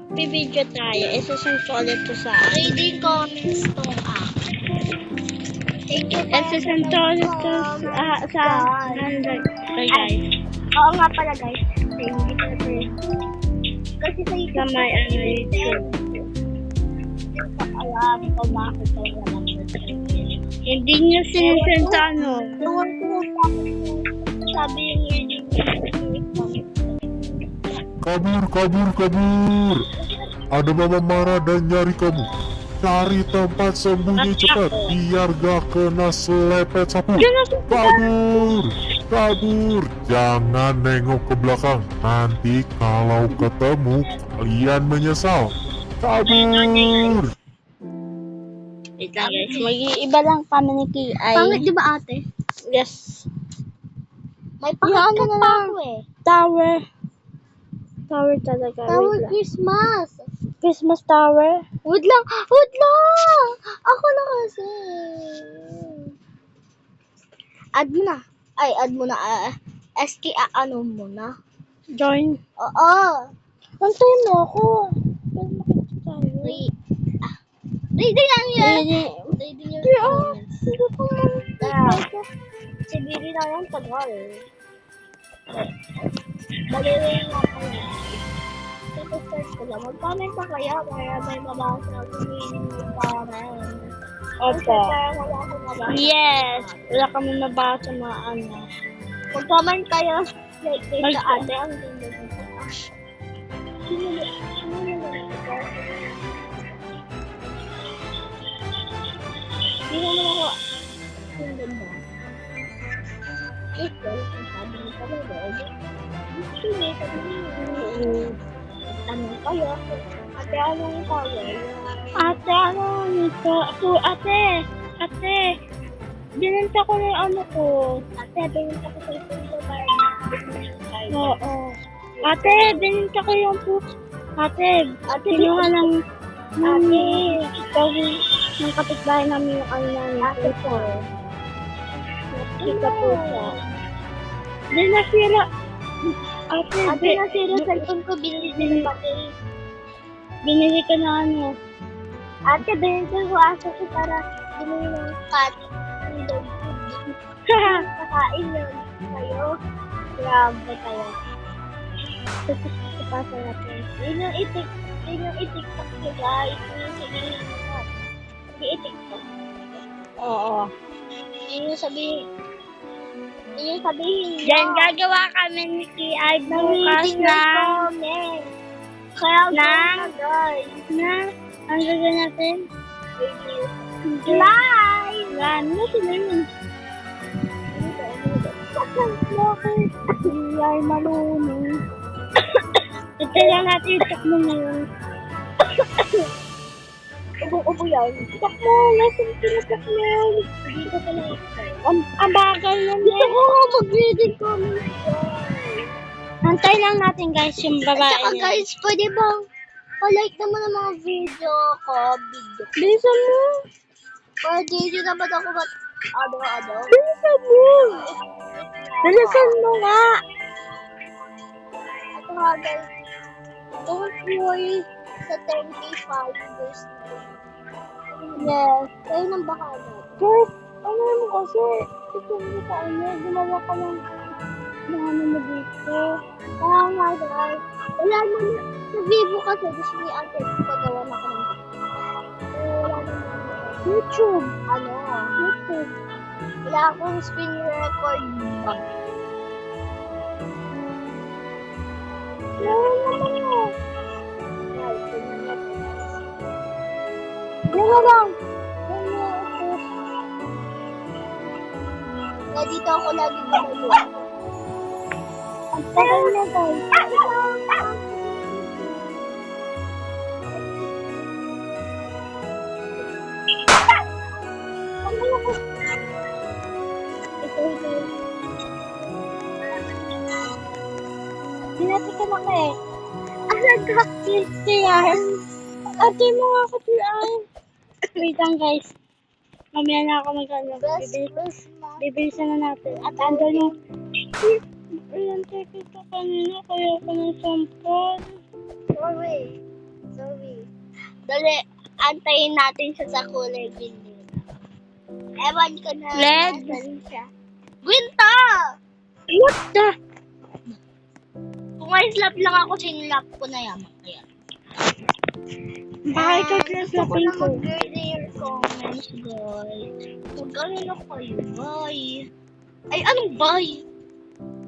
Bibidyo tayo. Isasend ko ulit to sa Reading comments tong app. Thank you. Isasend ko ulit to sa guys. Oo nga pala guys. Hindi kasi. Kasi sa YouTube. Sa may YouTube. Alam ko bakit wala lang. Hindi nyo sinisend sa ano. Ewan ko sabi yung reading comments. Kabur! Ada mama marah dan nyari kamu. Cari tempat sembunyi cepat, biar gak kena selepet sapu. Kabur! Jangan nengok ke belakang. Nanti kalau ketemu, kalian menyesal. Kabur! Wait lang guys. Mag-iiba lang kami ni Kiay. Pangit di ba ate? Yes. May pangit pa ako eh. Tower talaga. Tower Wait lang. Christmas. Christmas tower. Wait lang! Ako na kasi. Add mo na. SK ano mo na. Join. Oo. Antayin mo ako. Pwede makita tayo. Reading lang yan. Reading. Reading yung Hindi comments. Hindi ko man. Si Bibi na yan, tagal. Baliwin nga pala. Search ko lang. Mag-comment pa kaya para may mabasa kung yung comment. Opo. Parang wala akong mabasa. Yes. Wala kami nabasa mga ano. Mag-comment kayo. Like sa ate. Ang ganda dito. Sino Hindi naman ako. Ang ganda. Ito, ang sabi mo talaga. Sige, sabi mo. Tanong kayo. Ate, anong tawag? Ate, ano nito? Ate. Binenta ko na yung ano ko. Ate, binenta ko sa ito para Oo. Ate, binenta ko yung Ate, kinuha ng ng kapitbahay namin yung ano namin. Ate ko. Kita po siya. Di nasira. Ate, nasira sa cellphone ko. Binili din battery. Binili ko na ano. Ate, binenta ko aso ko para binili ng cat. Ang dog food. Kakain yun. Kayo. Grabe kayo. Pasa natin. Yun yung itiktok nyo guys. Yun yung sabihin nyo. Hindi itiktok. Oo. Yun yung sabihin nyo. Diyan gagawa kami ni Kiay bukas Reading your comment. Kaya guys. Ang gagawin natin? Live! Ano sila yun? Kiay marunong. Ito lang natin yung takmo ngayon. Ubo yan. Takmo! Nasaan sila takmo? Hindi ko pala explain. Ang bagal nun Gusto eh. ko nga mag-reading comment. Antay lang natin guys yung babae At saka niya. guys, pwede bang pa-like naman ang mga video ko. Bilisan mo! Pwede nyo naman ako ano? Bilisan mo! Bilisan mo nga! At saka guys, don't worry sa 10k followers. Yes. Kayo nang bahala. Guys, ano mo kasi? Ito mo sa ano, gumawa ka ng ano mo dito. Kaya nga guys, wala naman sa Vivo kasi gusto ni ate pagawa na ko ng video. Wala naman YouTube. YouTube. Wala akong screen record. Wala naman mo. Guys, tingnan niyo. Wala lang. Kaya dito ako lagi gumagawa. Ang tagal na guys. Binati ka na eh. Yan. Ate mo nga kasi ay. Wait lang guys. Mamaya na ako mag-ano. Bibilisan na natin. At andun yung... Ayan, check ito kanina. Kaya ako ng sampal. Sorry. Dali, antayin natin siya sa kulay green. Ewan ko na. Red. Nasaan siya. Green to! What the? Kung i-slap lang ako, sinlap ko na yan. Ayan. Bakit ito Gusto ko sinaslapin na ko? mag-read your comments, guys. Mag-ano na kayo, bye. Ay, anong bye?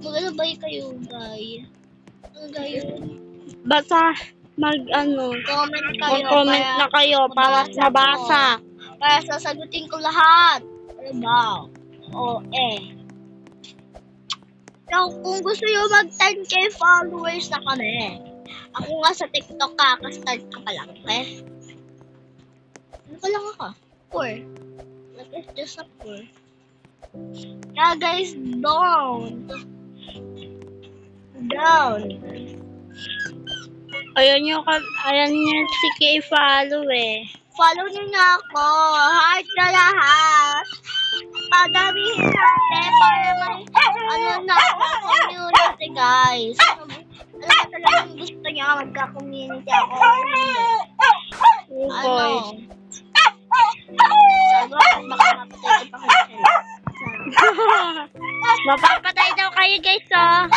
Mag-ano bye kayo, guys? Ano kayo? Basta mag-ano. Comment kayo. Mag-comment na kayo para mabasa. Para sasagutin ko lahat. Ano ba? O, So, kung gusto nyo mag 10k followers na kami, ako nga sa TikTok kaka-start ka pa lang, okay? Ano pa lang ako? 4. Like, it's just a 4. Yeah, guys, don't. Ayan yung si Kay follow eh. Follow nyo na ako. Heart na lahat. Padamihin natin para may community, guys. Ano ba talagang gusto niya magka-community ako? Guys. Sabi, baka mapatay ko pa kayo. Mapapatay daw kayo guys oh.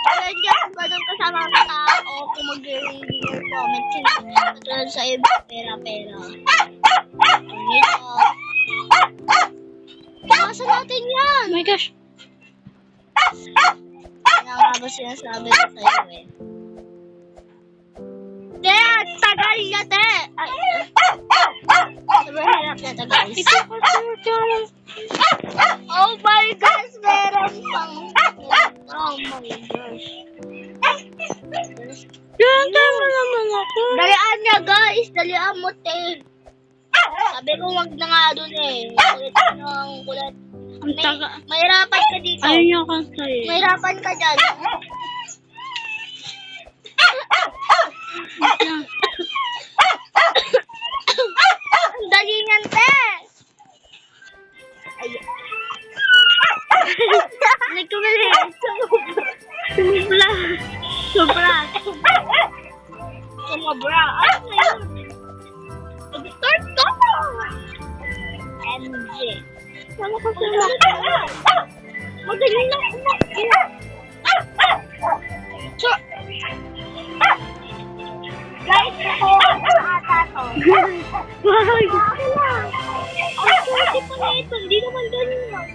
Kaya hindi ako ganun kasama ang tao kung mag-reading your comment. Katulad sa iba, pera-pera. Ito. Basa natin yan! Oh my gosh. Ano nga ba sinasabi ko sa'yo eh? Te! Tagal niya, te! Ay, sobrang hirap na to, guys. Oh my gosh! Meron pang... Oh my gosh. Yan, tama naman ako. Dalian niya, guys! Dalian mo, te! Sabi ko, wag na nga dun eh. Kulit ng kulit. Ang taga. Mahirapan ka dito. Ayun yung kanta eh. Mahirapan ka dyan. Ang dali niyan, te! Ayun. Nagkumali. Sumubla. Sobra. Sumobra. Ano na yun? Mag-start ko! MJ. Wala ko sa Madali lang. Sure. Guys, ako ata to. Wag. Okay lang. Ang swerte pa na ito. Hindi naman ganun lang.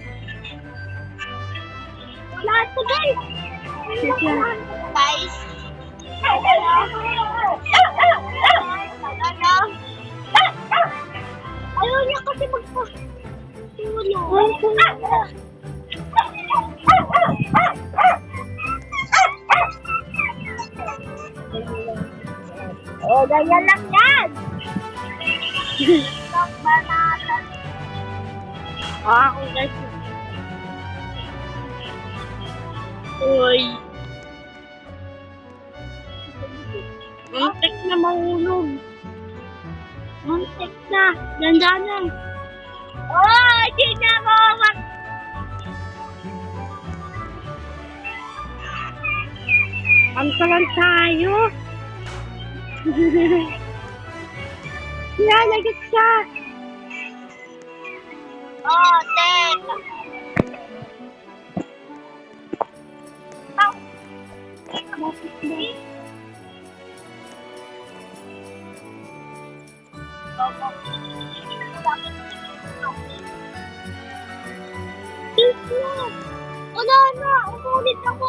Wala ito, guys. Guys. Ayaw niya kasi magpatulong. Oh, ganyan lang yan. Isang banana. Ako guys. Uy. Muntik na mahulog. Muntik na. Ganda na. Oh, hindi na mo Antalan tayo. Nalagit siya. Oh, teka. Wala na. Umulit ako.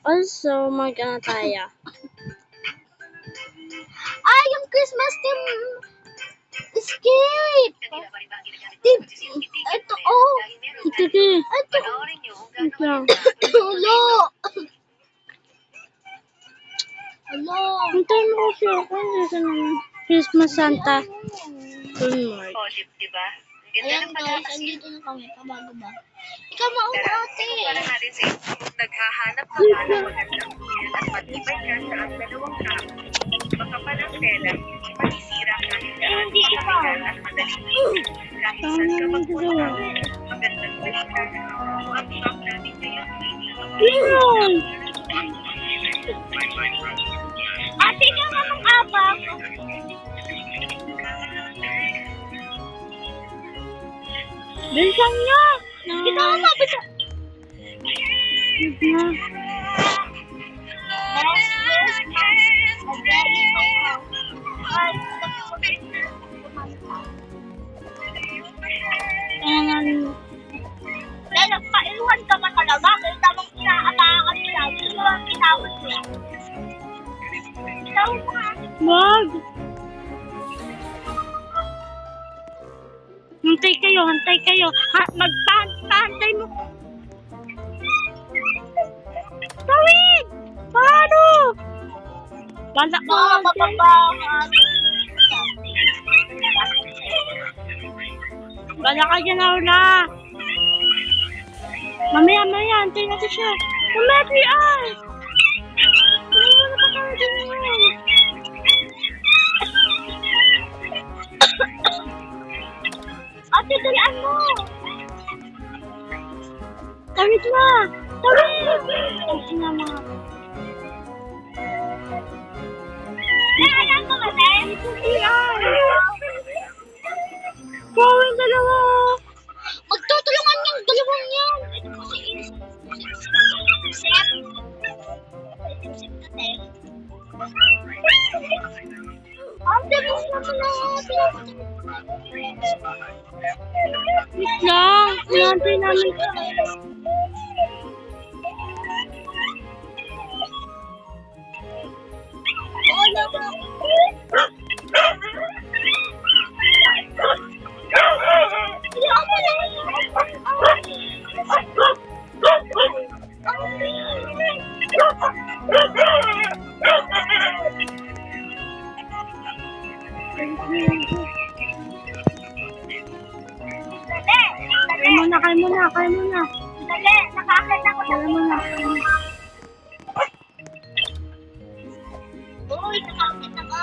Also, mag-ano tayo. Ah, yung Christmas team escape! Ito, oh! Sige. Ito! Wait lang. Hello! Hello! Hintayin mo kasi ako. Nasa naman. Christmas Santa. Good morning. Ayan guys, andito na kami. Pabago ba? Ikaw ka maumate. Para natin sa inyo, naghahanap ka ba ng magandang buyan at matibay ka sa ang dalawang tao. Makapal ang tela, hindi masisira kahit gaano Hindi ikaw. katagal at madaling. Kahit saan ka magpunta, magandang balita. Ang shop natin ngayon ay Yun! Ate ka nga mag-abang. Bilisan niyo! Hindi ka nga mabisa. Dahil nagpaiwan ka man talaga, kaya tamang inaatakan mo lang. Gusto mo lang tinawag mo lang. Tawag mo nga. Wag! Hantay kayo. Magpahantay mo. Tawid! Paano? Wala ko. Mga mababangan. Wala ka dyan, Aula. Mamaya, hantay natin siya. Mamaya, PR! Wala pa tayo dyan ngayon. Ate, dalian mo. Tawid na! Tawid! Tawid na mga. Dalian mo ba, Ben? PR! Wow, yung dalawa! Magtutulungan yung dalawang yan. Ito kasi Sep. Ang damos naman na Wait lang! Hinantay namin ka. Kaya mo na. Dali, nakakita ko sa Kaya mo na. Uy, nakakita ko.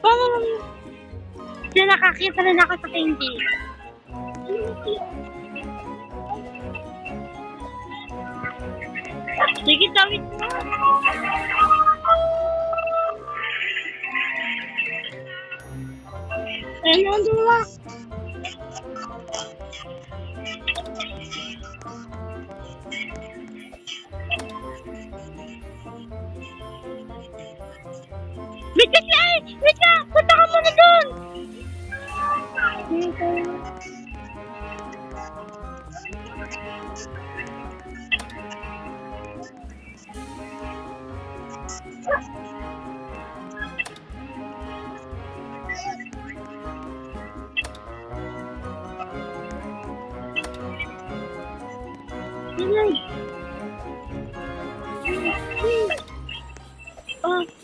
Paano naman? Hindi nakakita rin ako sa candy. Sige, tawid na. Ayun, ang dalawa. Wait lang! Wait lang! Punta ka muna doon!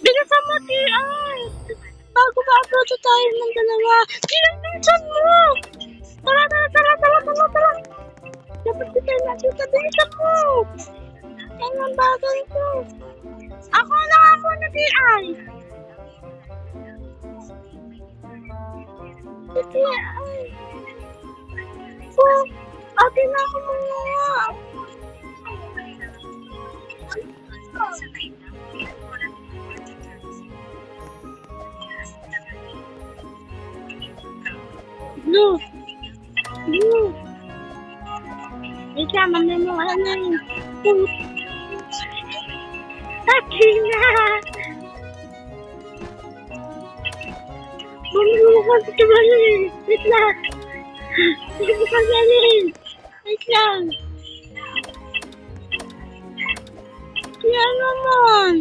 Bilisan mo, T.I. Bago ma-upload tayo ng dalawa. Bilisan mo! Tara! Dapat kita nakita. Bilisan mo! Yan ang bagay ko. Ako na, T.I. T.I. Oh, atin na ako muna. Blue. Wait lang, mamaya mo ano yun. Akin na! Bumulukot ito ba yun? Wait lang! Hindi ko kagaling! Wait lang! Kaya naman!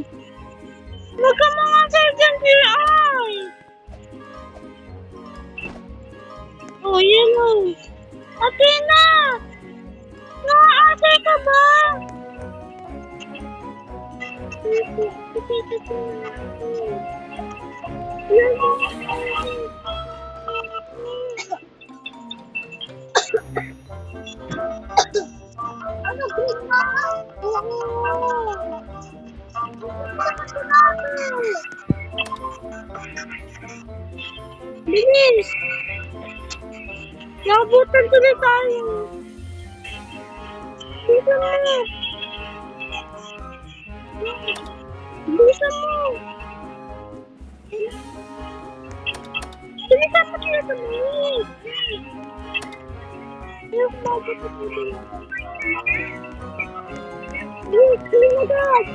Huwag ka mga surgeon T.I. Oh, yan o! Athena! Nakaatay ka ba? Ito. Bilis! Nakabutan tuloy tayo. Bilisan mo. Bilisan mo. Bilisan mo kaya sa mga. Ayok, mabutan tuloy. Bilis, bilis agad.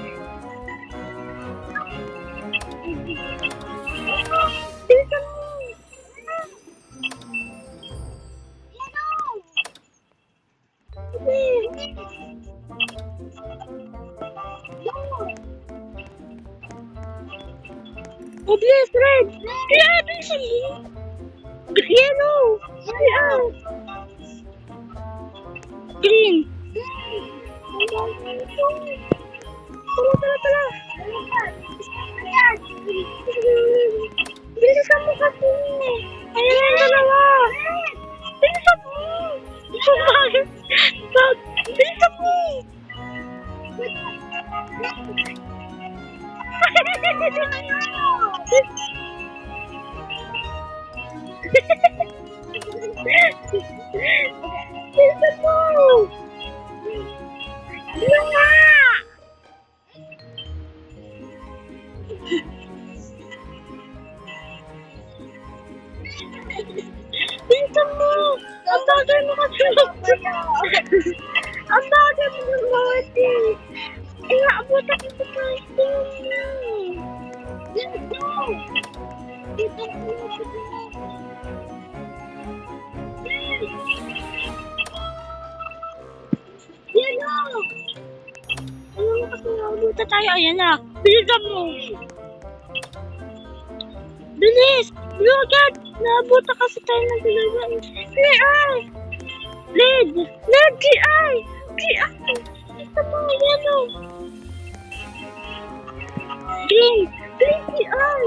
Bilisan mo. Oh, bilis, red! Kaya, bilisan mo! Yellow! Kaya! Green! Tala! Bilisan mo kasi! Ayan na yung dalawa! Bilisan mo! Bilisan mo! Bilisan mo! Ano nga? Bilisan mo! Ang bagay mo kasi ang bagay mo ng mawati. Inaabutan ko sa ito. Dito! Dito ko. Yan o! Ano mo kasi naabutan tayo? Ayan na. Bilisan mo! Bilis! Blue agad! Naabutan kasi tayo ng dalawa. Ay! Red! Red! GI! GI! Ito mo! Yan o! Green! Green GI!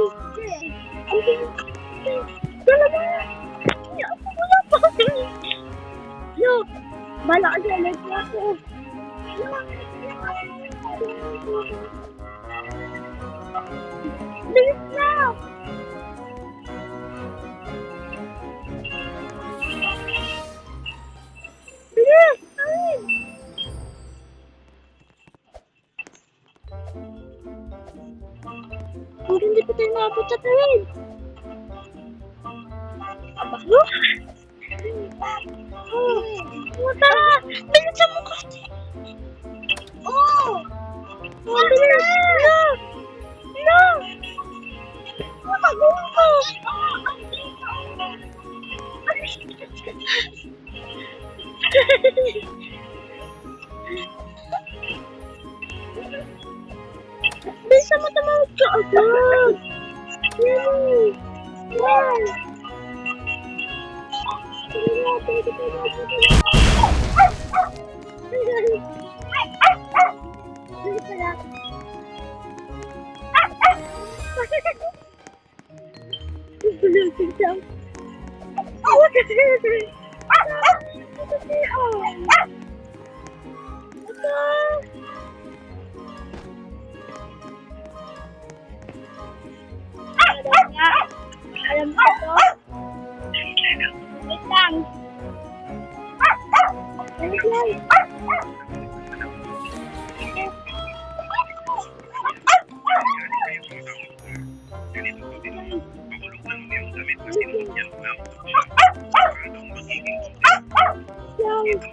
Ang bilis! Dalawa! Wala pa! Look! Bala ka dyan! Red na ako! Bilis na! Bilis! Ay! Puro hindi pa tayo nakapot sa tawid. Aba? Oh, tara! Bilisan mo kasi! Oh! Oh, bilis! No! No! Matagong ko! Bilisan mo tumawag ka agad! Yan! Yan! Alam mo ito? Wait lang. Wait lang.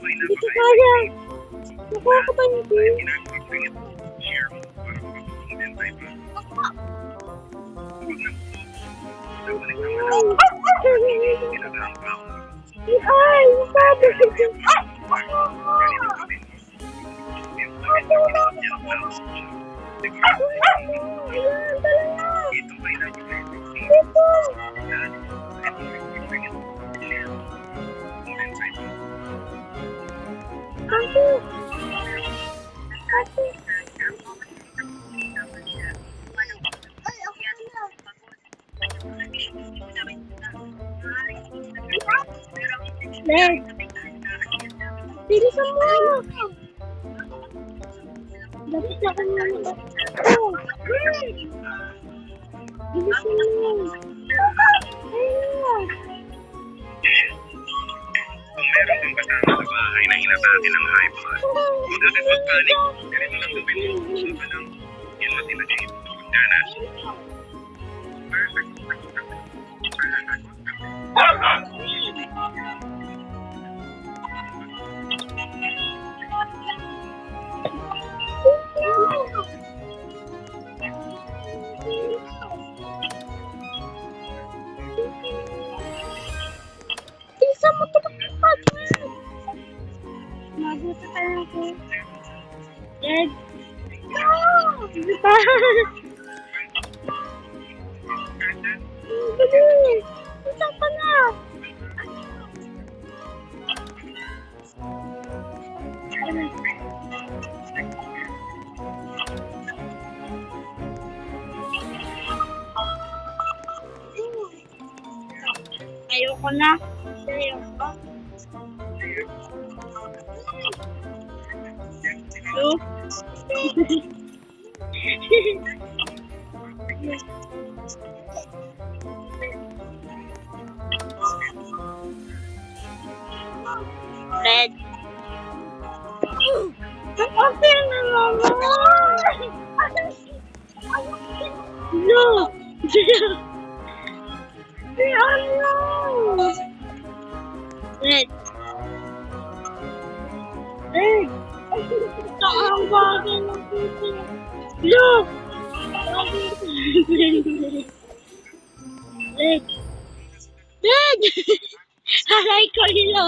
Hindi ko kaya. Nakuha ko ba hindi? Ay, sabi ko. Ayan, dalawa. Dito. Kanto. Kanto. Ay, ako na. Red. Bilisan mo. Dapat na kanya mo. Oh, Red. Bilisan mo. Ayun na. meron kang kasama sa bahay na inatake ng hyper. Huwag agad magpanik. Ganito lang gawin mo. Sabi lang, yun mo sila dito. Diana. Isa mo ito magkapat. Mabuti tayo ko. Dead. No! Diba? Bilis! Saan ka na? Ayoko na. Ayoko. Hello? Red. Okay na naman. No. Ano? Red. Red. Ang bagay ng puso. Look! Red. Red! Aray ko nilo.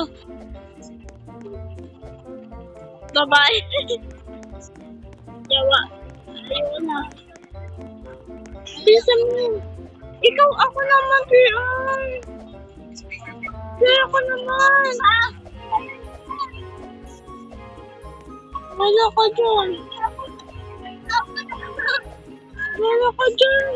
Bye-bye. Yawa. Ayaw na. Bisa mo. Ikaw ako naman, PR. Kaya ako naman. Wala ka dyan. Wala ka dyan.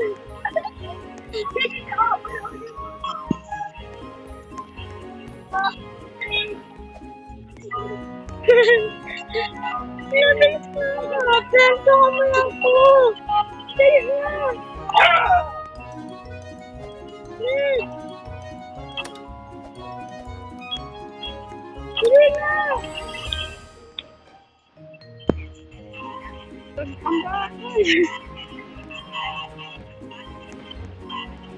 Nabis ko. Plento ka mo lang ko. Dali na. Please. Dali na. Ang bakal.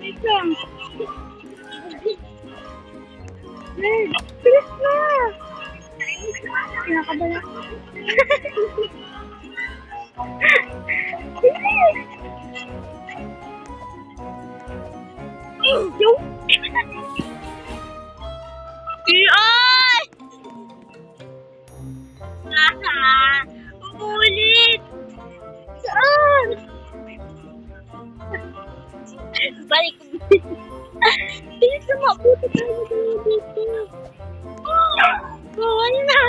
Wait lang. Red, bilis na. Nakabala. Bilis. Yo. Ay! Ulit. Saan? Balik ko. Bilis na mabuti tayo dito. Bawal na.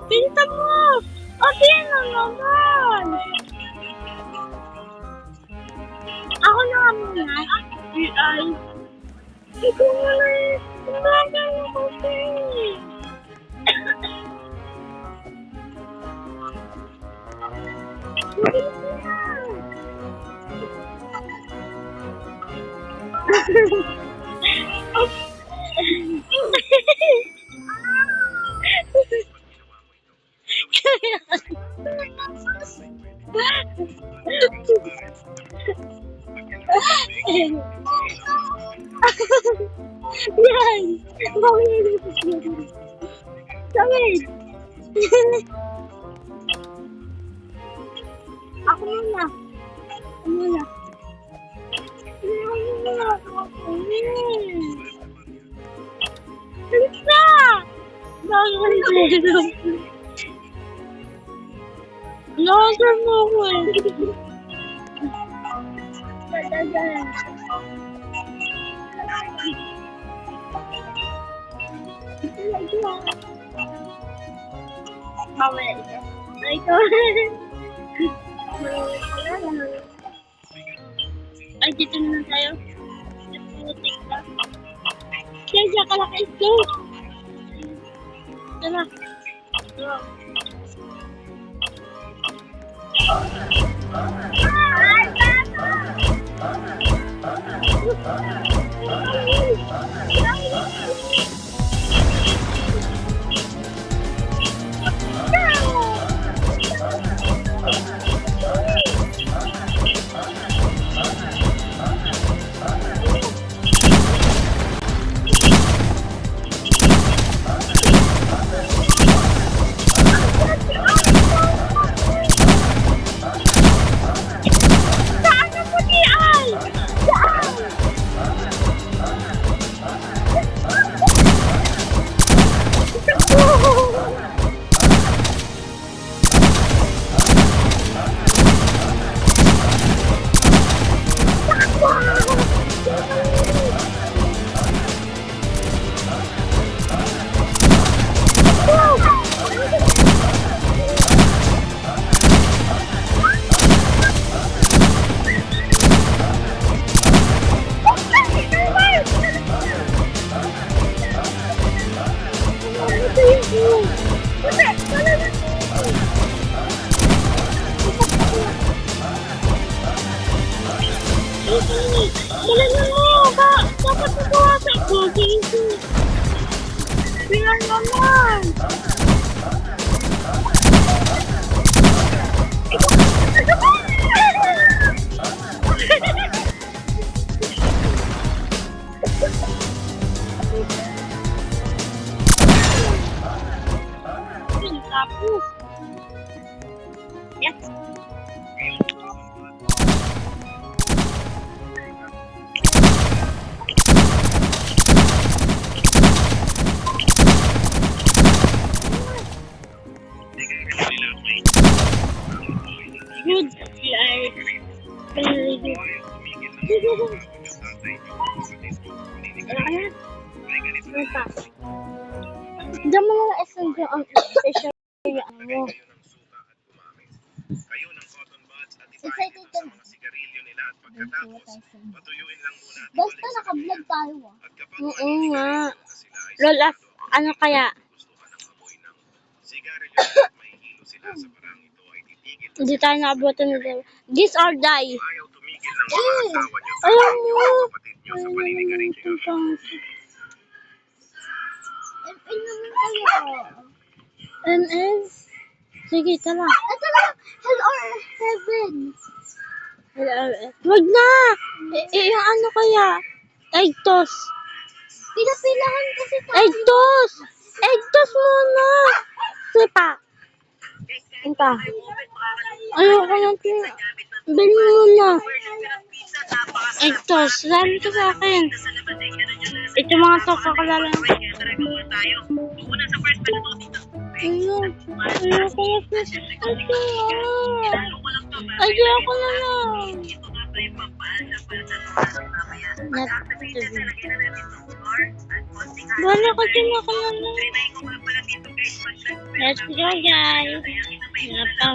Bilisan mo. Okay na naman. Ako na muna. Ay. Ikaw mo na eh. Umagal na kasi. Bilis na. Yan! Bakit yung nilipis yun? Sakit! Ako muna. Ako muna. Bilis na! Bakit Nasaan mo ako eh? Dadagan. Mamaya ito. Ito. Ay, dito na tayo. Putik na. Kaya siya kalaki ito. Tara. Tara. Tingnan mo, dapat nabawasan ko. Sige. Tingnan naman. Tapos. Yes. Good. Very good. Diyan mo lang SNG ang station yung ano. Kayo ng cotton buds at Excited ipahin ka sa mga sigarilyo nila at pagkatapos, patuyuin lang muna at Basta ibalik sa naka-vlog kanila. tayo ah. At kapag Oo maninigarilyo nga. na sila ay Lola, sigurado ano kaya? gustuhan ng amoy ng sigarilyo at mahihilo sila sa parang ito ay titigil. Hindi tayo naabutan nila. This or die. Ayaw tumigil ng mga asawa niyo sa Alam inyo mo. at kapatid niyo sa paninigarilyo. ML naman kayo. MS? Sige, tala. Ito lang, hell or heaven. Wag na! Yung ano kaya? Egg toss. Pinapilahan kasi tayo. Egg toss! Egg toss muna! Sipa. Anta. Ayoko na ito. Bili mo na. Egg toss. Sabi ko sa akin. Ito mga to, kakalala. Ayoko na ito. Ayoko na lang. Wala kasi makalala. Let's go, guys.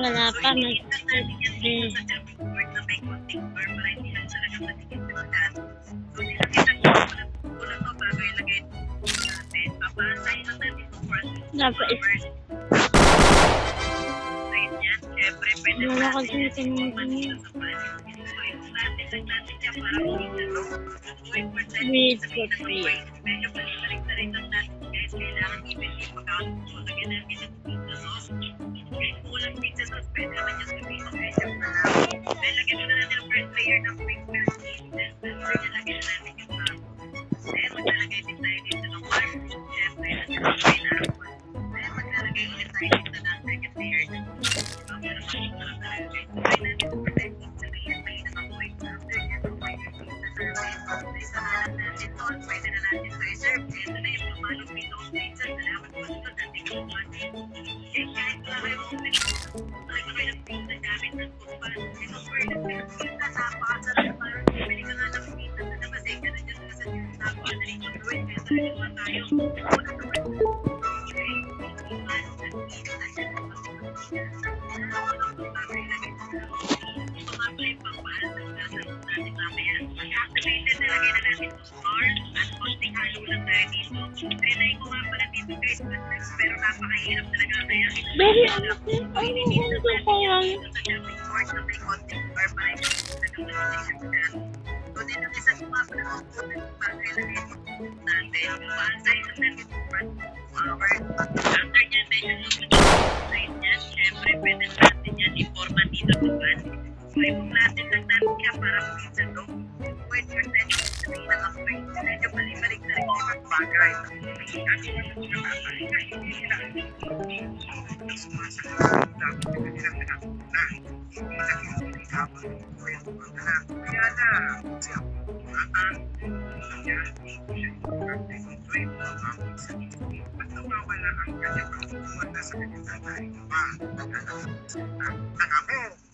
Wala pa. Dapat wala kasi makalala. Wait for free. Very honestly,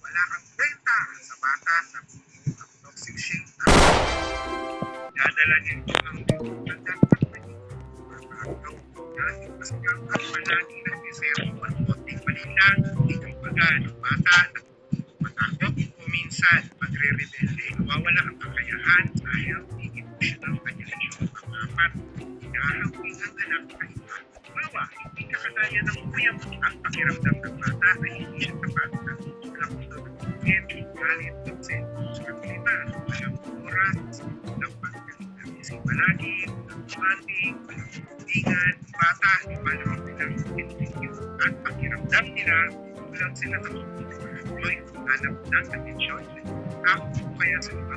wala kang kwenta sa bata na toxic shade. Dadalhin ko ang dahil mas kang palagi nag-deserve at konting paninda, ikaw baga ng bata na matakot o minsan magre-rebelde. Mawawala ang kakayahan dahil i-push ng kanyang iyong pangapat. Kahapin ang anak ay bawa, hindi ka kagaya ng kuya mo. Ang pakiramdam ng bata ay hindi siya tapat na walang ito ng galit, absent, sa kalima, walang oras, ng Isip palagi, planting, ingat, bata, panahon nilang continue. At pakiramdam nila, kulang sila ng tuloy, hanap ng atensyon. Ako kaya sa mga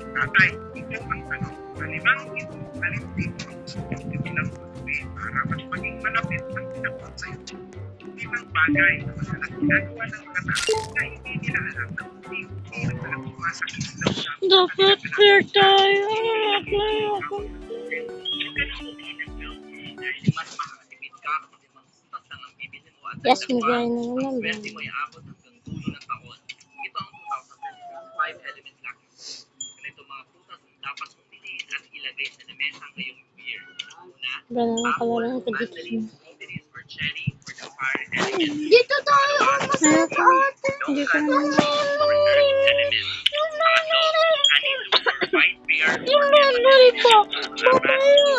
tatay, ito ang tanong. Malimang ito, alin dito ang gusto ng pag-uwi para mas maging malapit ang pinagpag sa'yo. Limang bagay na madalas ginagawa ng mga tao na hindi nila alam na hindi nila alam sumasakit sila sa Dapat fair tayo. Mas makakatipid ka kasi magsutas lang ang bibilin mo at Yes, dagdag bigay na naman. ang swerte mo ay abot hanggang dulo ng taon. Ito ang 2025 element lucky. Ganito mga prutas ang dapat mong piliin at ilagay sa lamesa ngayong New Year. Una, Ganun ang apple, kalalang ko dito. mandarin, strawberries, or cherry for the fire element. Dito tayo, masarap ate. Hindi ko Don't naman. for earth element. Pangatlo, honey, white bear, Yung memory po. Babaya.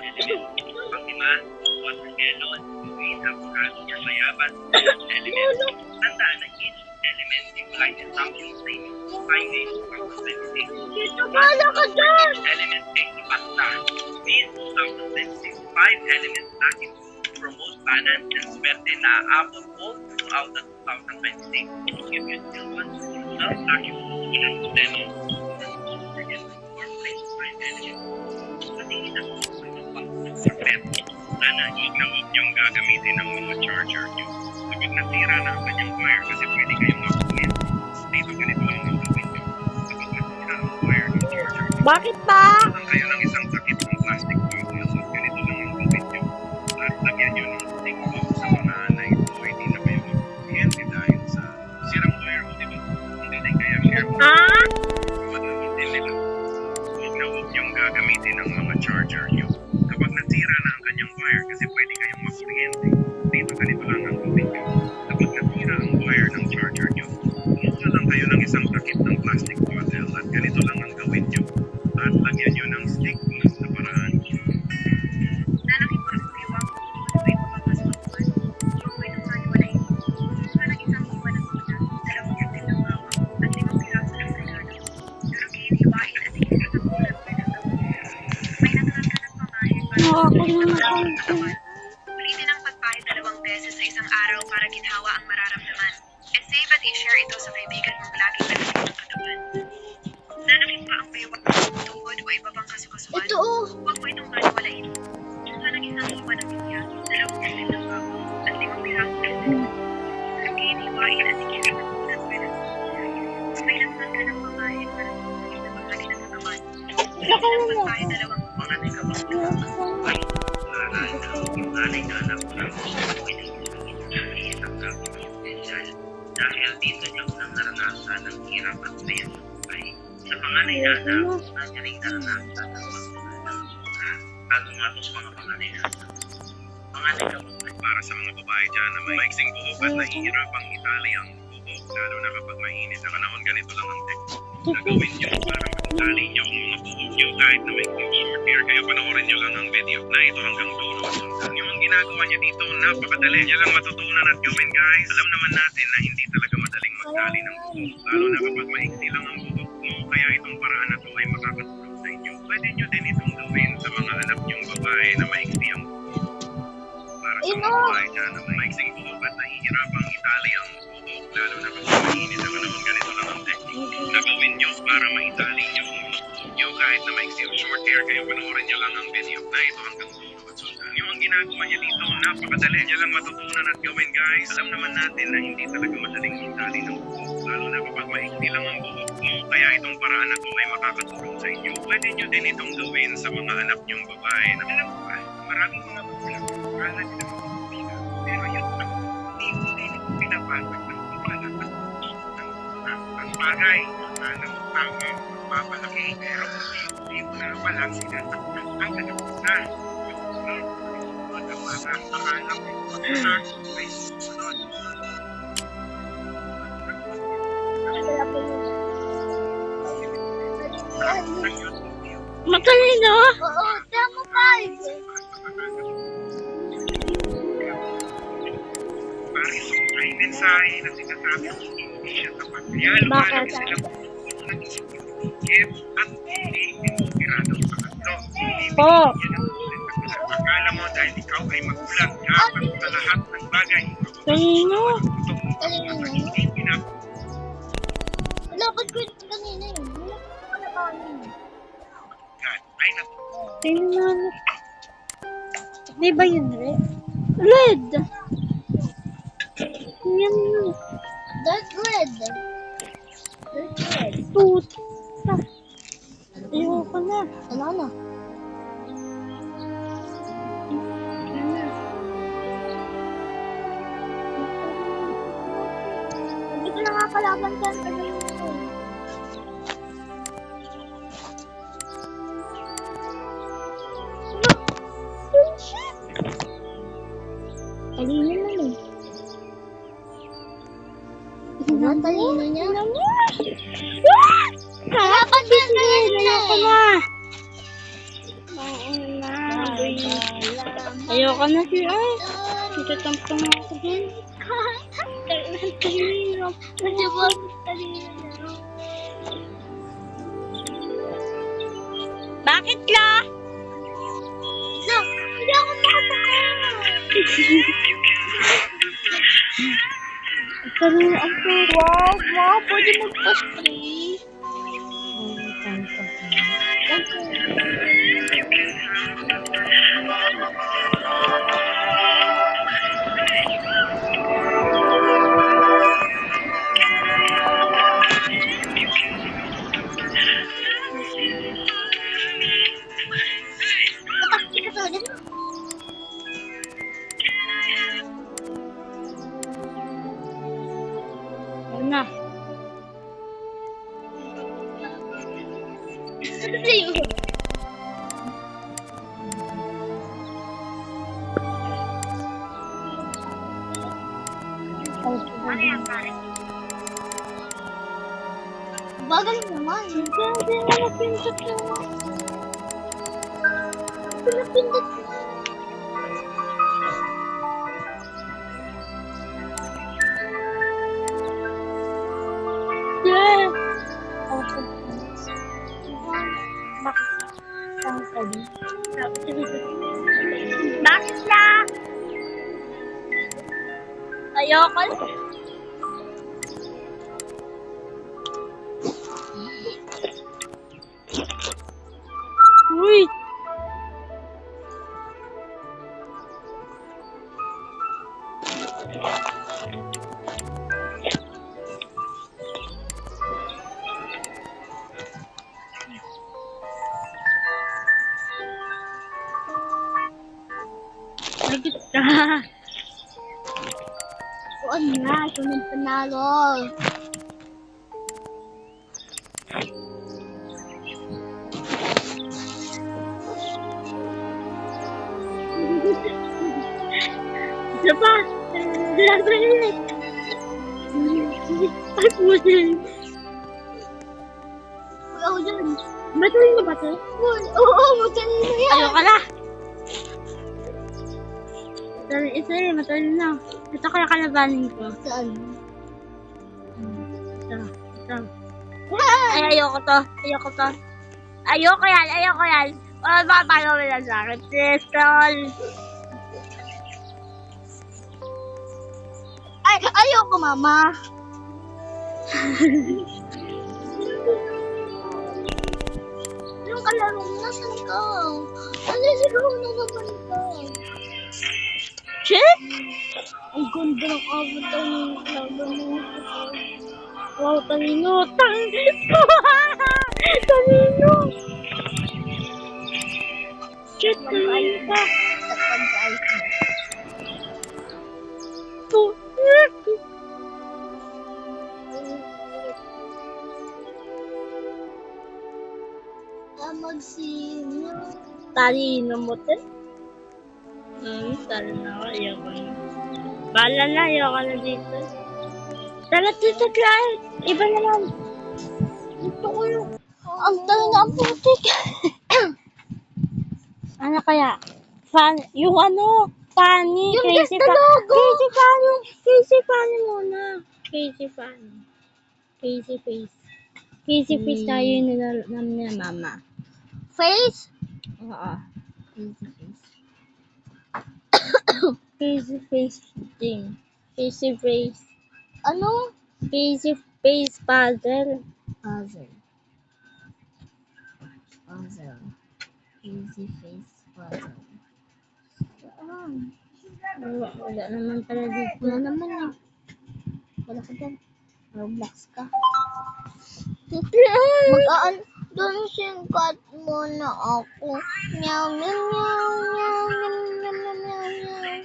Panglima, watermelon, green avocado, or sayaban, element. Tandaan na each element implies something same. 5 days, 2026. Dito pala ka dyan. Element 8 pasta. These 2026 5 elements lucky promote balance and swerte na aabot all throughout the 2026. If you still want to love lucky lemon, forget to incorporate 5 elements. Sa tingin ako sa pet, sana ikaw yung gagamitin ng mga charger nyo. Kapag nasira na ang kanyang wire kasi pwede kayong makunin. Dito ganito lang ang gawin nyo. Kapag nasira ang wire ng charger nyo, Bakit ba? ang kayo ng isang sakit ng plastic bottles at ganito lang ang gawin nyo. At lagyan nyo ng stick box sa mga na ito, hindi na kayo mag-cliente dahil sa sirang wire mo, di ba? Hindi din kaya share mo. Ah? Magamitin nila. Huwag na huwag niyong gagamitin ang mga charger nyo. Kapag nasira na ang kanyang wire kasi pwede kayong makuryente, dito ganito lang ang gawin nyo. Kapag nasira ang wire ng charger nyo, kumuha lang kayo ng isang takip ng plastic bottle at ganito lang ang gawin nyo. At lagyan nyo ng stick box na paraan. Lalaki pa ang iwang kung ay papapasukan. Yung may nangaliwala ito. Kumuha ng isang iwan ng una, 2 yatin ng mama, at 5 piraso ng regalo. Pero hiwain at higit sa kulang pa ng gawin. May natural ka ng pamahin para Ako sa naman katawan. ako. Ulitin ang pagpahid 2 beses sa isang araw para ginhawa ang mararamdaman. E-save at i-share ito sa kaibigan mong laging nalagay ng katawan. Nanakit pa ang baywang tuhod o iba pang kasukasuan. Ito oh. Huwag mo itong baliwalain. Kumuha ng isang iwan ng pinya, 2 yatin ng bako, at 5 piraso ng regalo. Pero hiwain at higit sa kulang pa ng gawin. May natural ka ng pamahin para sa kaibigan ng lagay ng katawan. Ulitin ang pagpahid 2 Mga nakabang ay yung nanay na anak ko lang ang gagawin yung potensyal. Dahil dito niya unang naranasan ang hirap at saya sa buhay. Sa panganay na anak, na niya rin naranasan ang magmahal ng kagumagos mga panganay na anak. Panganay ka para sa mga babae dyan na may maiksing buhok at nahihirapang itali ang buhok, lalo na kapag mainit na panahon, ganito lang ang technique na gawin nyo para matali nyo ang mga buhok nyo kahit na may short hair kayo. Panoorin nyo lang ang video na ito hanggang dulo at sundan nyo ang ginagawa nyo dito. Napakadali. Yan lang matutunan at gawin, guys. Alam naman natin na hindi talaga madaling magtali ng buhok, lalo na kapag maiksi lang ang buhok mo. Kaya itong paraan na ito ay makakatulong sa inyo. Pwede nyo din itong gawin sa mga anak nyong babae na maiksi ang buhok. Para sa mga babae dyan na may maiksing buhok at nahihirapang itali ang buhok, lalo na kapag mainit na panahon, ganito lang ang technique na gawin nyo para maitali nyo ang mga buhok nyo kahit na maiksi o short hair kayo. Panoorin nyo lang ang video na ito hanggang dulo at sundan nyo ang ginagawa niya dito. Napakadali. Yan lang matutunan at gawin, guys. Alam naman natin na hindi talaga madaling itali ng buhok, lalo na kapag maiksi lang ang buhok mo. Kaya itong paraan na ito ay makakatulong sa inyo. Pwede nyo din itong gawin sa mga anak nyong babae na alam mo ba, maraming mga magulang akala nila magpapila. Pero yun na, hindi din pinapasok ng ibanan at ang bagay na tama papalaki. Pero hindi mo na pala sinasaktan ang anak mo na. Akala mo, ay susunod. Matalino? Oo, tama pa. Para ito ay mensahe na sinasabi ko hindi siya tapat. Kaya Bakit? lumalaki sila kung ano nag-isip Yes, at hindi inspiradong pangatlo. Po. Yan ang ulit. Akala mo dahil ikaw ay magulang, dapat sa lahat ng bagay, Kanino? Kanina na. Lakad ko yung kanina yun. Wala ko pala kanin. ay natutunan. Kanino? Di ba yun red? Red! Yan yun. Dark red. Dark red. Puta. Ayoko na. Ano na? Hindi ko nakakalaban ka. Ano yun? Talino na eh. Talino niya. Kalaban ka na Ayoko na. Ayoko na si ay. Itatampang ako din. Talino. Kasi ba talino niya? Bakit la? No, hindi ako makapakain. Kanina ako. Wow, wow, pwede magpa-spray. Matakti ka talaga na. Ano na? Sa'yo. Ano yan, pare? Bagal naman. Hindi na napindot na. Pinapindot mo. Yeah. Bakit na? Ayoko. Uy! Lagit ka. Oo na, sunod panalo. Isa pa. Laban ulit. Ay, pusin. Wala ko dyan. Matuloy na ba ito? Oo, magkanino yan. Ayoko na. Isa eh, matuloy na. Ito kaya kalabanin ko. Saan? Ito. Ay, ayoko to. Ayoko to. Ayoko yan. Ayoko yan. Wala ba tayo mo lang sa akin? Pistol. Ay, ayoko, mama. Yung kalaro mo, nasan ka? Nalisigaw na naman ka. Shit! Ang ganda ng avatar ng laban mo. Wow, talino. Talino. Shit, talino ka. Takpan sa ice mo. Magsimyo. Talino mo te. Talino ako. Ayoko na. Bahala na. Ayoko na dito. Tara dito, Clyde. Iba naman. Gusto ko yung... Ang talaga ang putik. Ano kaya? Yung ano? Funny. Yung Crazy Just the Logo. Crazy funny. Crazy funny muna. Crazy funny. Crazy face. Casey face tayo yung nilalaro namin ni Mama. Face? Oo. Casey face. Casey face thing. Casey face. Ano? Casey face puzzle. Puzzle. Easy face puzzle. Wala naman pala dito. Wala naman eh. Wala ka dyan. Roblox ka. Mag-aan. Doon singkat mo na ako. Meow, meow, meow, meow, meow, meow, meow, meow, meow.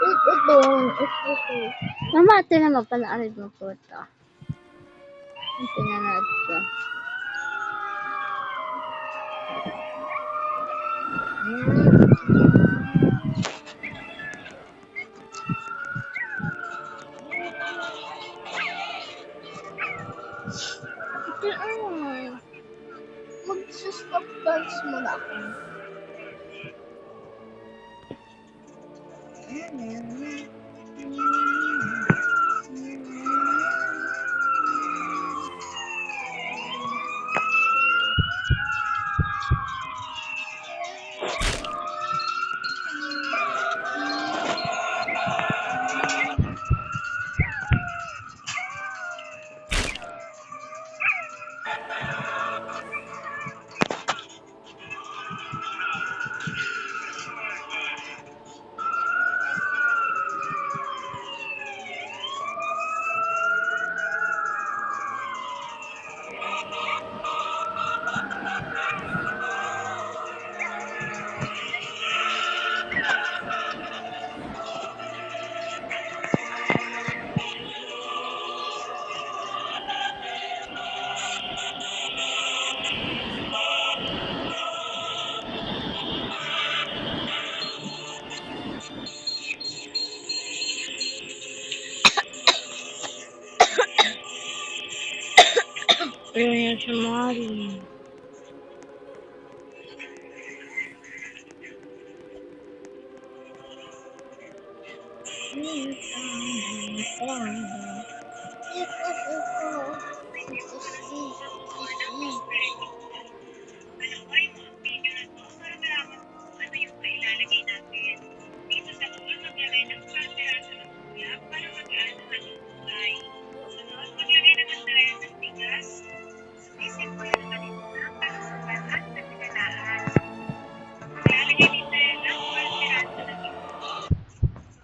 Ito. Mama, ito na mapanood mo po ito. Ang pinanood ko. Mag-stop dance mo na ako. Pero yan siya Mari. Panoorin mo ang video na to para malaman mo kung ano yung mailalagay natin. Dito sa pool, maglagay ng 12 peraso ng ulap para magaan ang ating kulay. Sunod, maglagay naman tayo ng bigas. Sumisin mo lang naman ito ng kalusugan at nagkalaan. Maglalagay din tayo ng 12 peraso ng itlog.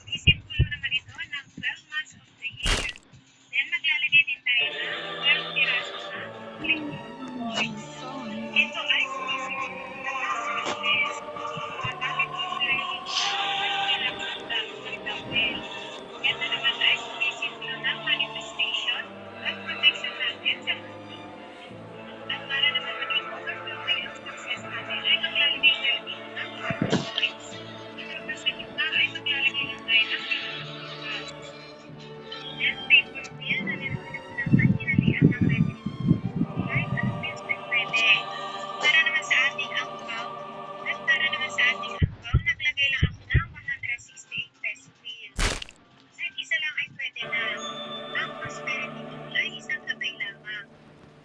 Sumisin mo naman ito ng 12 months of the year. Then, maglalagay din tayo ng 12 peraso ng plain points. Ito ay sumisin ng process. Magamit mo tayo ng well. Ito naman ay sumisin ng manifestation at protection natin sa mundo. At para naman maging overflowing ang success natin ay maglalagay tayo dito ng 12 points. Ito naman sa gitna ay maglalagay lang tayo ng pinag-upas. Then, paper wheel na nilalaman hinalian ng revenue. Kahit anong bills ay pwede. Para naman sa ating angpaw, naglagay lang ako ng 168 peso bill. Kahit isa lang ay pwede na. Ang prosperity tool ay isang kamay lamang.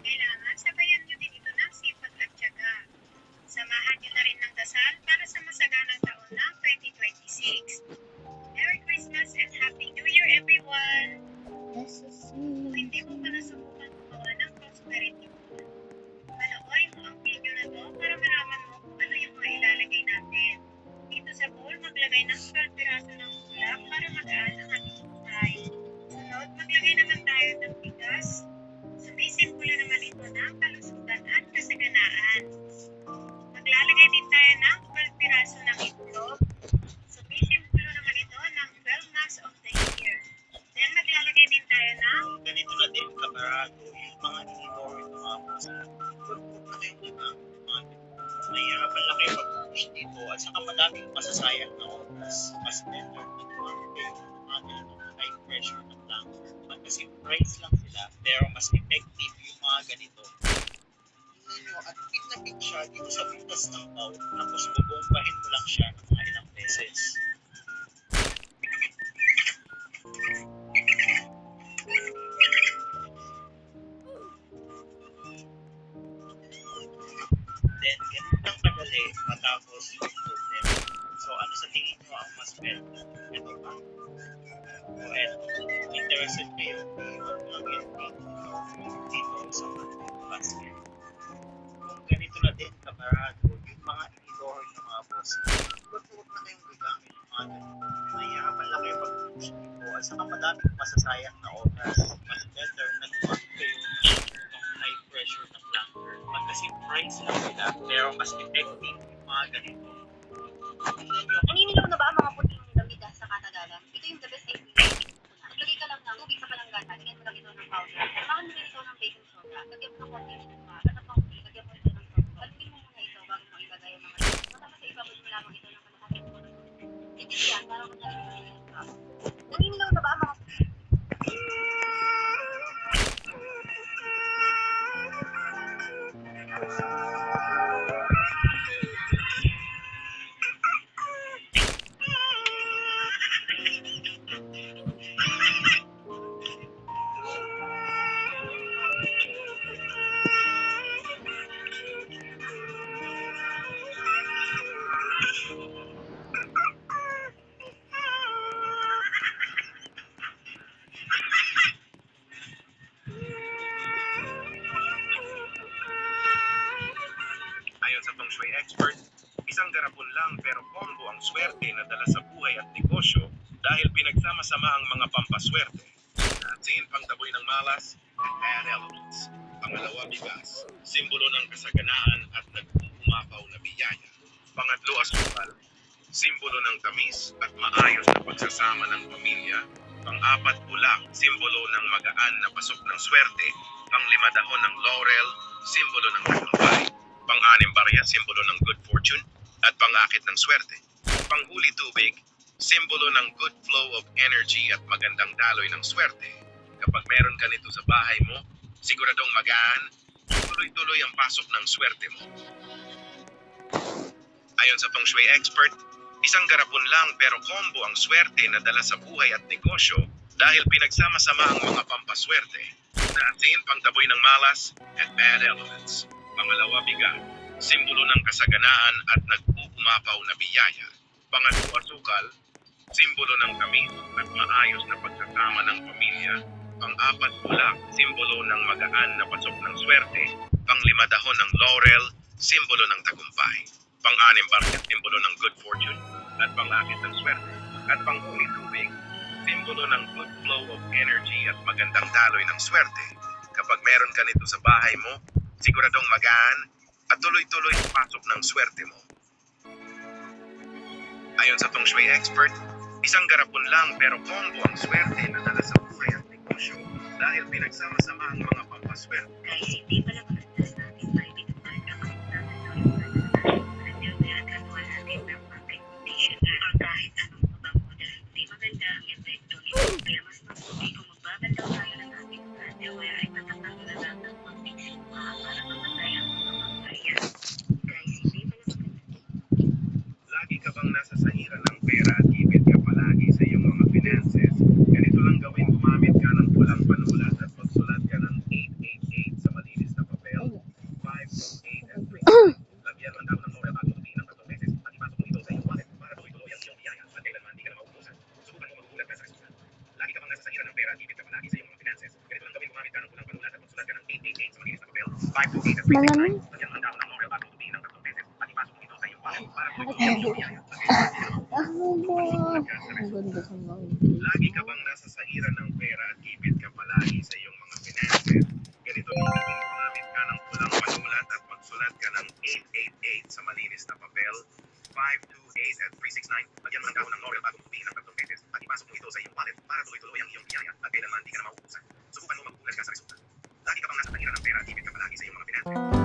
Kailangan sabayan nyo din ito ng sipag at tiyaga. Samahan nyo na rin ng dasal para sa masaganang taon ng 2026. Merry Christmas and Happy New Year, everyone! Kung hindi mo pa nasubukan gumawa ng prosperity tool, panoorin mo ang video na to para malaman mo kung ano yung mga ilalagay natin. Dito sa bowl, maglagay ng 12 piraso ng ulap para magaan ang ating buhay. Sunod, maglagay naman tayo ng bigas. Sumisimbolo naman ito ng kalusugan at kasaganaan. Maglalagay din tayo ng 12 piraso ng itlog. Sumisimbolo naman ito ng 12 months of the year. Then, maglalagay din tayo ng Ganito na din kabarado yung mga i-ignore ng mga post. Huwag na kayo mga mahirapan na kayo mag-push dito at saka madaming masasayang na oras. Mas better na tumawa kayo ng mga ganitong high pressure na lang. Kasi price lang sila pero mas effective yung mga ganito. Tingnan nyo at fit na fit siya dito sa butas ng bowl tapos bubombahin mo lang siya ng mga ilang beses. iwan mo lang yan dito sa basket. Kung ganito na din kamarado, yung mga editor ng mga boss, huwag na kayong gagamit yung mga ganito. Mahihirapan lang kayo pag-push dito at saka madaming masasayang na oras. Mas better na gumamit kayo ng high pressure na planter. Kasi price lang nila, pero mas effective yung mga ganito. Naninilaw na ba ang mga puting damit sa katagalan? Ito yung the best idea. Maglagay ka lang ng tubig sa palanggana, lagyan mo lang ito ng powder. Samahan mo rin ito ng baking soda. Lagyan mo ng konting suka. At ang konti, lagyan mo ito ng soda. Haluin mo muna ito bago mo ilagay ang mga damit. Matapos sa ibabad mo lamang ito ng kalahati mo. Hindi yan, para madaling mo ka. Naninilaw na ba ang mga Ayon sa feng shui expert, isang garapon lang pero combo ang swerte na dala sa buhay at negosyo dahil pinagsama-sama ang mga pampaswerte. Natin, pangtaboy ng malas at bad elements. Pangalawa, bigas, simbolo ng kasaganaan at nag-uumapaw na biyaya. Pangatlo, asukal, simbolo ng tamis at maayos na pagsasama ng pamilya. Pang-apat, ulak, simbolo ng magaan na pasok ng swerte. Pang-lima, dahon ng laurel, simbolo ng tagumpay. Pang-anim, barya, simbolo ng good fortune at pang-akit ng swerte. Panghuli, tubig, simbolo ng good flow of energy at magandang daloy ng swerte. Kapag meron ka nito sa bahay mo, siguradong magaan, tuloy-tuloy ang pasok ng swerte mo. Ayon sa feng shui expert, isang garapon lang pero combo ang swerte na dala sa buhay at negosyo dahil pinagsama-sama ang mga pampaswerte. Naasin, pangtaboy ng malas at bad elements. Pangalawa, bigas, simbolo ng kasaganaan at nag-uumapaw na biyaya. Pangatlo, asukal, simbolo ng tamis at maayos na pagsasama ng pamilya. Pang-apat, ulak, simbolo ng magaan na pasok ng swerte. Pang-lima, dahon ng laurel, simbolo ng tagumpay. Pang-anim, barya, simbolo ng good fortune at pang-akit ng swerte. At pang-huli, tubig, simbolo ng good flow of energy at magandang daloy ng swerte. Kapag meron ka nito sa bahay mo, siguradong magaan at tuloy-tuloy ang pasok ng swerte mo. Ayon sa feng shui expert, isang garapon lang pero combo ang swerte na dala sa buhay at negosyo dahil pinagsama-sama ang mga pampaswerte. guys, hindi pala maganda sa ating may binabay na ang nagagawin natin ng pag-technication or kahit anong pagbabuda. Hindi maganda ang epekto nito. Kaya mas mabuti kung magbabandaw tayo ng ating hardware ay matatang na lang ng pag-fixing para mamatay ang mga barya. Guys, hindi pala maganda. Lagi ka bang nasa sahiran ng pera at ipit ka palagi sa iyong mga finances? Ganito lang gawin, gumamit ka ng pulang panulat at magsulat ka ng 888 sa malinis na papel, 528 at 3. Lagyan mo ang dahon ng laurel bago tumihin ng 3 beses at ipasok mo ito sa iyong wallet para tuloy-tuloy ang iyong biyaya at kailanman hindi ka na mauubusan. Subukan mo magugulat ka sa resulta. Lagi ka bang nasa sahiran ng pera at ipit ka palagi sa iyong mga finances? Ganito lang gawin, gumamit ka ng pulang panulat at magsulat ka ng 888 sa malinis na papel, 528 at 3. Malamig. Lagyan mo ang dahon ng laurel bago tumihin ng 3 beses at ipasok mo ito sa iyong wallet para tuloy-tuloy ang iyong biyaya at kailanman hindi ka na Ang ganda sa mga Lagi ka bang nasa sahiran ng pera at ipit ka palagi sa iyong mga finances? Ganito lang gawin, gumamit ka ng pulang panulat at magsulat ka ng 888 sa malinis na papel, 528 at 369. Lagyan mo ng dahon ng laurel bago tumihin ng 3 beses at ipasok mo ito sa iyong wallet para tuloy-tuloy ang iyong biyaya at kailanman hindi ka na mauubusan. Subukan mo magugulat ka sa resulta. Lagi ka bang nasa sahiran ng pera at ipit ka palagi sa iyong mga finances?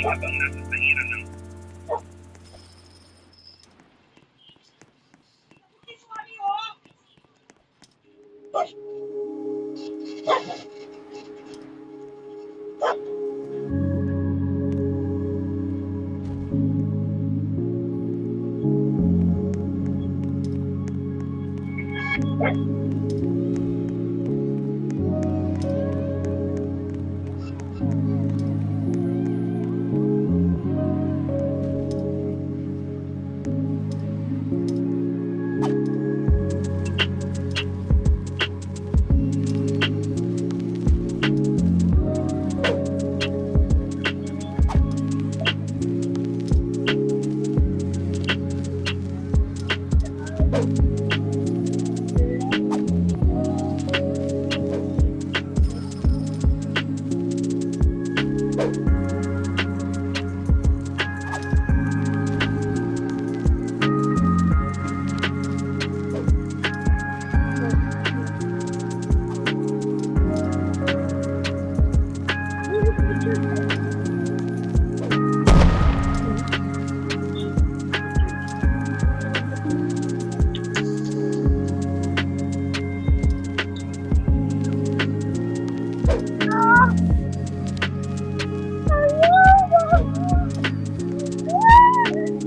habang nasa sahiran ng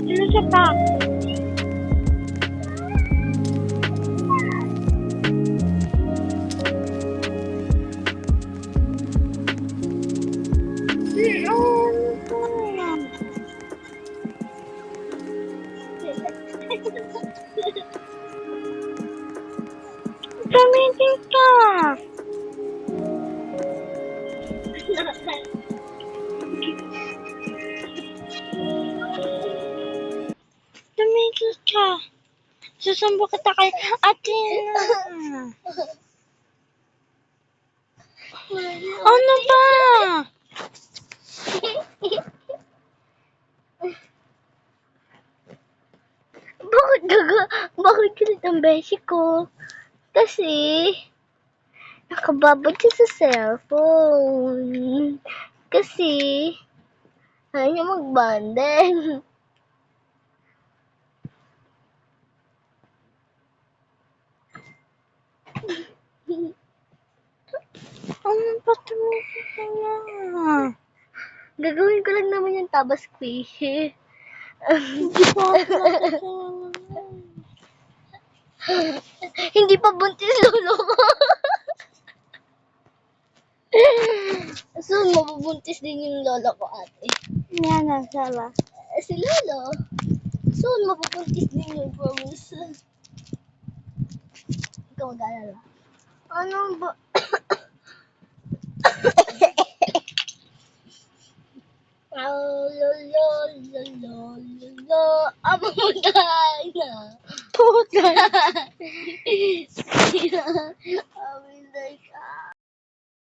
Sino siya pa? Gamitin ka! Tumigil ka! Susumbo kita kay Athena! Ano ba? Bakit galit ang beshi ko? Kasi, nakababad siya sa cellphone. Kasi, ayaw niya mag-bonding. Ano ba tumigil ka na? Gagawin ko lang naman yung taba squishy. Hindi pa ako Hindi pa buntis lolo ko. Soon, mabubuntis din yung lolo ko, ate. Yan ang sala. Si lolo. Soon, mabubuntis din yung promise. Ikaw mag-alala. Ano ba? Lolo, lolo, lolo. Amo mo na. Puta! Amin na ka.